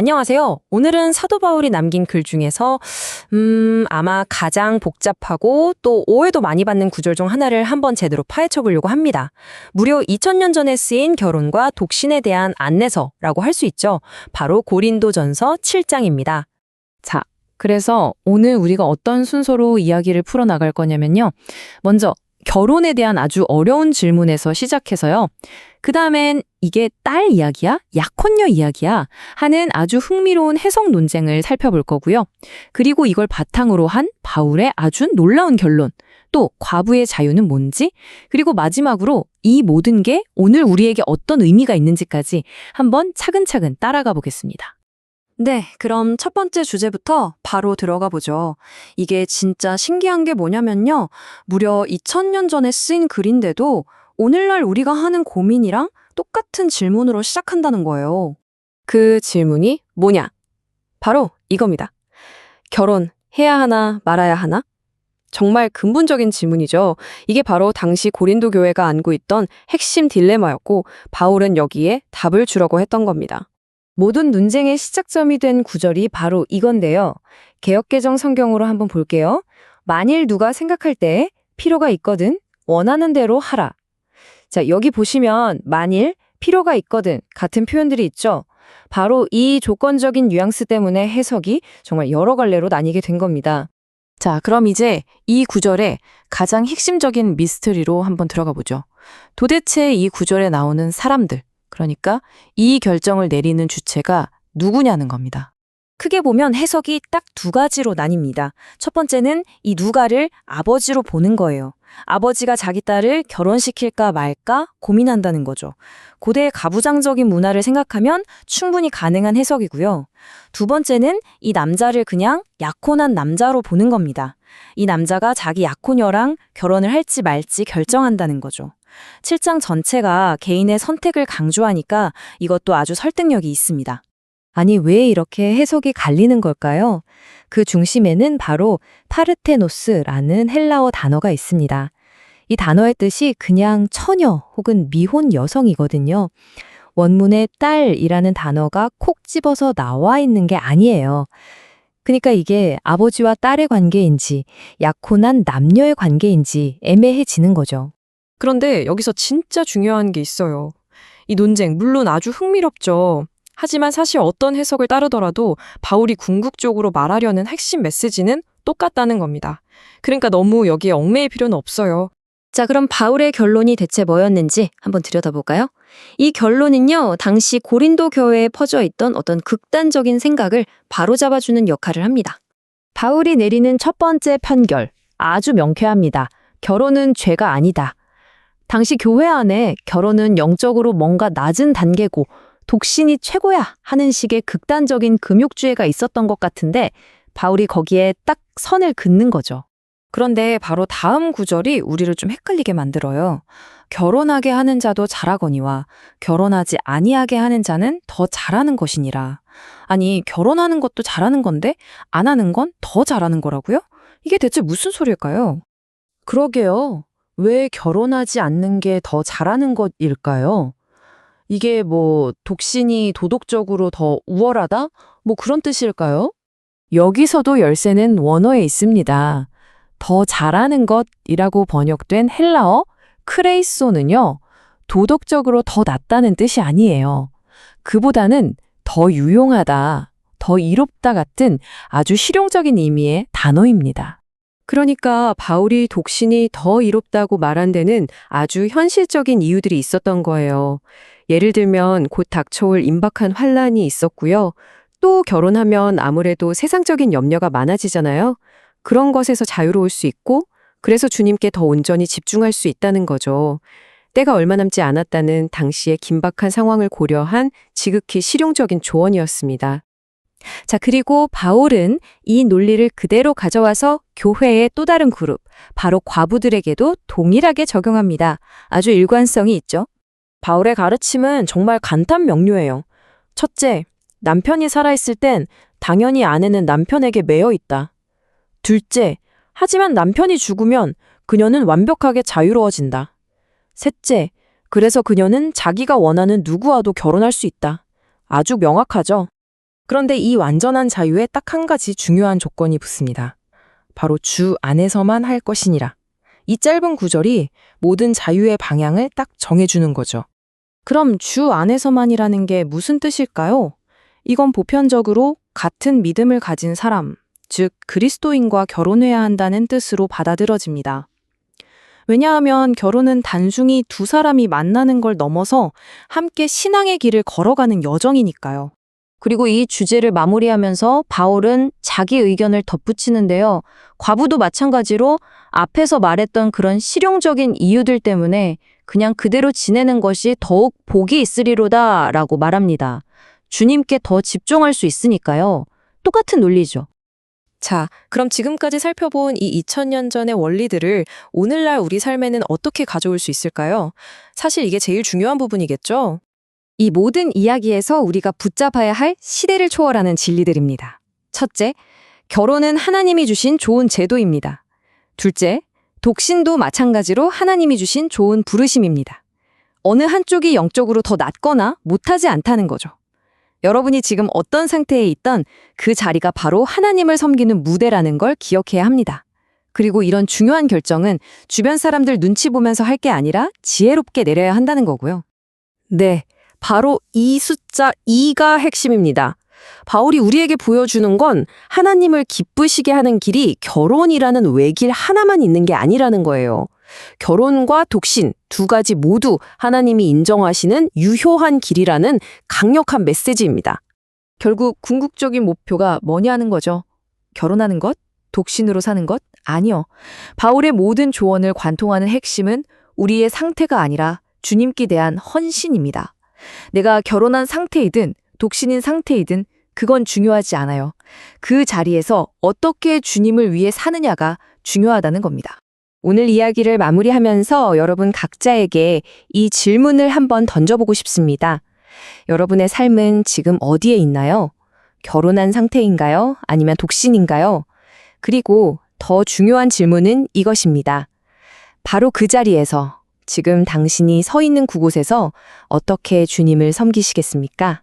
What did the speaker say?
안녕하세요. 오늘은 사도 바울이 남긴 글 중에서 아마 가장 복잡하고 또 오해도 많이 받는 구절 중 하나를 한번 제대로 파헤쳐 보려고 합니다. 무려 2000년 전에 쓰인 결혼과 독신에 대한 안내서라고 할 수 있죠. 바로 고린도전서 7장입니다. 자, 그래서 오늘 우리가 어떤 순서로 이야기를 풀어나갈 거냐면요. 먼저 결혼에 대한 아주 어려운 질문에서 시작해서요. 그 다음엔 이게 딸 이야기야? 약혼녀 이야기야? 하는 아주 흥미로운 해석 논쟁을 살펴볼 거고요. 그리고 이걸 바탕으로 한 바울의 아주 놀라운 결론, 또 과부의 자유는 뭔지, 그리고 마지막으로 이 모든 게 오늘 우리에게 어떤 의미가 있는지까지 한번 차근차근 따라가 보겠습니다. 네, 그럼 첫 번째 주제부터 바로 들어가 보죠. 이게 진짜 신기한 게 뭐냐면요. 무려 2000년 전에 쓰인 글인데도 오늘날 우리가 하는 고민이랑 똑같은 질문으로 시작한다는 거예요. 그 질문이 뭐냐? 바로 이겁니다. 결혼해야 하나 말아야 하나? 정말 근본적인 질문이죠. 이게 바로 당시 고린도 교회가 안고 있던 핵심 딜레마였고 바울은 여기에 답을 주려고 했던 겁니다. 모든 논쟁의 시작점이 된 구절이 바로 이건데요. 개역개정 성경으로 한번 볼게요. 만일 누가 생각할 때 필요가 있거든 원하는 대로 하라. 자, 여기 보시면 만일, 필요가 있거든 같은 표현들이 있죠. 바로 이 조건적인 뉘앙스 때문에 해석이 정말 여러 갈래로 나뉘게 된 겁니다. 자, 그럼 이제 이 구절의 가장 핵심적인 미스터리로 한번 들어가 보죠. 도대체 이 구절에 나오는 사람들, 그러니까 이 결정을 내리는 주체가 누구냐는 겁니다. 크게 보면 해석이 딱 두 가지로 나뉩니다. 첫 번째는 이 누가를 아버지로 보는 거예요. 아버지가 자기 딸을 결혼시킬까 말까 고민한다는 거죠. 고대의 가부장적인 문화를 생각하면 충분히 가능한 해석이고요. 두 번째는 이 남자를 그냥 약혼한 남자로 보는 겁니다. 이 남자가 자기 약혼녀랑 결혼을 할지 말지 결정한다는 거죠. 7장 전체가 개인의 선택을 강조하니까 이것도 아주 설득력이 있습니다. 아니, 왜 이렇게 해석이 갈리는 걸까요? 그 중심에는 바로 파르테노스라는 헬라어 단어가 있습니다. 이 단어의 뜻이 그냥 처녀 혹은 미혼 여성이거든요. 원문에 딸이라는 단어가 콕 집어서 나와 있는 게 아니에요. 그러니까 이게 아버지와 딸의 관계인지 약혼한 남녀의 관계인지 애매해지는 거죠. 그런데 여기서 진짜 중요한 게 있어요. 이 논쟁 물론 아주 흥미롭죠. 하지만 사실 어떤 해석을 따르더라도 바울이 궁극적으로 말하려는 핵심 메시지는 똑같다는 겁니다. 그러니까 너무 여기에 얽매일 필요는 없어요. 자, 그럼 바울의 결론이 대체 뭐였는지 한번 들여다볼까요? 이 결론은요, 당시 고린도 교회에 퍼져 있던 어떤 극단적인 생각을 바로잡아주는 역할을 합니다. 바울이 내리는 첫 번째 편결, 아주 명쾌합니다. 결혼은 죄가 아니다. 당시 교회 안에 결혼은 영적으로 뭔가 낮은 단계고 독신이 최고야 하는 식의 극단적인 금욕주의가 있었던 것 같은데 바울이 거기에 딱 선을 긋는 거죠. 그런데 바로 다음 구절이 우리를 좀 헷갈리게 만들어요. 결혼하게 하는 자도 잘하거니와 결혼하지 아니하게 하는 자는 더 잘하는 것이니라. 아니, 결혼하는 것도 잘하는 건데 안 하는 건 더 잘하는 거라고요? 이게 대체 무슨 소리일까요? 그러게요. 왜 결혼하지 않는 게 더 잘하는 것일까요? 이게 뭐 독신이 도덕적으로 더 우월하다? 뭐 그런 뜻일까요? 여기서도 열쇠는 원어에 있습니다. 더 잘하는 것이라고 번역된 헬라어 크레이소는요. 도덕적으로 더 낫다는 뜻이 아니에요. 그보다는 더 유용하다, 더 이롭다 같은 아주 실용적인 의미의 단어입니다. 그러니까 바울이 독신이 더 이롭다고 말한 데는 아주 현실적인 이유들이 있었던 거예요. 예를 들면 곧 닥쳐올 임박한 환란이 있었고요. 또 결혼하면 아무래도 세상적인 염려가 많아지잖아요. 그런 것에서 자유로울 수 있고 그래서 주님께 더 온전히 집중할 수 있다는 거죠. 때가 얼마 남지 않았다는 당시의 긴박한 상황을 고려한 지극히 실용적인 조언이었습니다. 자, 그리고 바울은 이 논리를 그대로 가져와서 교회의 또 다른 그룹, 바로 과부들에게도 동일하게 적용합니다. 아주 일관성이 있죠. 바울의 가르침은 정말 간단명료해요. 첫째, 남편이 살아있을 땐 당연히 아내는 남편에게 매여 있다. 둘째, 하지만 남편이 죽으면 그녀는 완벽하게 자유로워진다. 셋째, 그래서 그녀는 자기가 원하는 누구와도 결혼할 수 있다. 아주 명확하죠. 그런데 이 완전한 자유에 딱 한 가지 중요한 조건이 붙습니다. 바로 주 안에서만 할 것이니라. 이 짧은 구절이 모든 자유의 방향을 딱 정해주는 거죠. 그럼 주 안에서만이라는 게 무슨 뜻일까요? 이건 보편적으로 같은 믿음을 가진 사람, 즉 그리스도인과 결혼해야 한다는 뜻으로 받아들여집니다. 왜냐하면 결혼은 단순히 두 사람이 만나는 걸 넘어서 함께 신앙의 길을 걸어가는 여정이니까요. 그리고 이 주제를 마무리하면서 바울은 자기 의견을 덧붙이는데요. 과부도 마찬가지로 앞에서 말했던 그런 실용적인 이유들 때문에 그냥 그대로 지내는 것이 더욱 복이 있으리로다 라고 말합니다. 주님께 더 집중할 수 있으니까요. 똑같은 논리죠. 자, 그럼 지금까지 살펴본 이 2000년 전의 원리들을 오늘날 우리 삶에는 어떻게 가져올 수 있을까요? 사실 이게 제일 중요한 부분이겠죠? 이 모든 이야기에서 우리가 붙잡아야 할 시대를 초월하는 진리들입니다. 첫째, 결혼은 하나님이 주신 좋은 제도입니다. 둘째, 독신도 마찬가지로 하나님이 주신 좋은 부르심입니다. 어느 한쪽이 영적으로 더 낫거나 못하지 않다는 거죠. 여러분이 지금 어떤 상태에 있던 그 자리가 바로 하나님을 섬기는 무대라는 걸 기억해야 합니다. 그리고 이런 중요한 결정은 주변 사람들 눈치 보면서 할 게 아니라 지혜롭게 내려야 한다는 거고요. 네, 바로 이 숫자 2가 핵심입니다. 바울이 우리에게 보여주는 건 하나님을 기쁘시게 하는 길이 결혼이라는 외길 하나만 있는 게 아니라는 거예요. 결혼과 독신 두 가지 모두 하나님이 인정하시는 유효한 길이라는 강력한 메시지입니다. 결국 궁극적인 목표가 뭐냐는 거죠. 결혼하는 것? 독신으로 사는 것? 아니요. 바울의 모든 조언을 관통하는 핵심은 우리의 상태가 아니라 주님께 대한 헌신입니다. 내가 결혼한 상태이든 독신인 상태이든 그건 중요하지 않아요. 그 자리에서 어떻게 주님을 위해 사느냐가 중요하다는 겁니다. 오늘 이야기를 마무리하면서 여러분 각자에게 이 질문을 한번 던져보고 싶습니다. 여러분의 삶은 지금 어디에 있나요? 결혼한 상태인가요? 아니면 독신인가요? 그리고 더 중요한 질문은 이것입니다. 바로 그 자리에서 지금 당신이 서 있는 그곳에서 어떻게 주님을 섬기시겠습니까?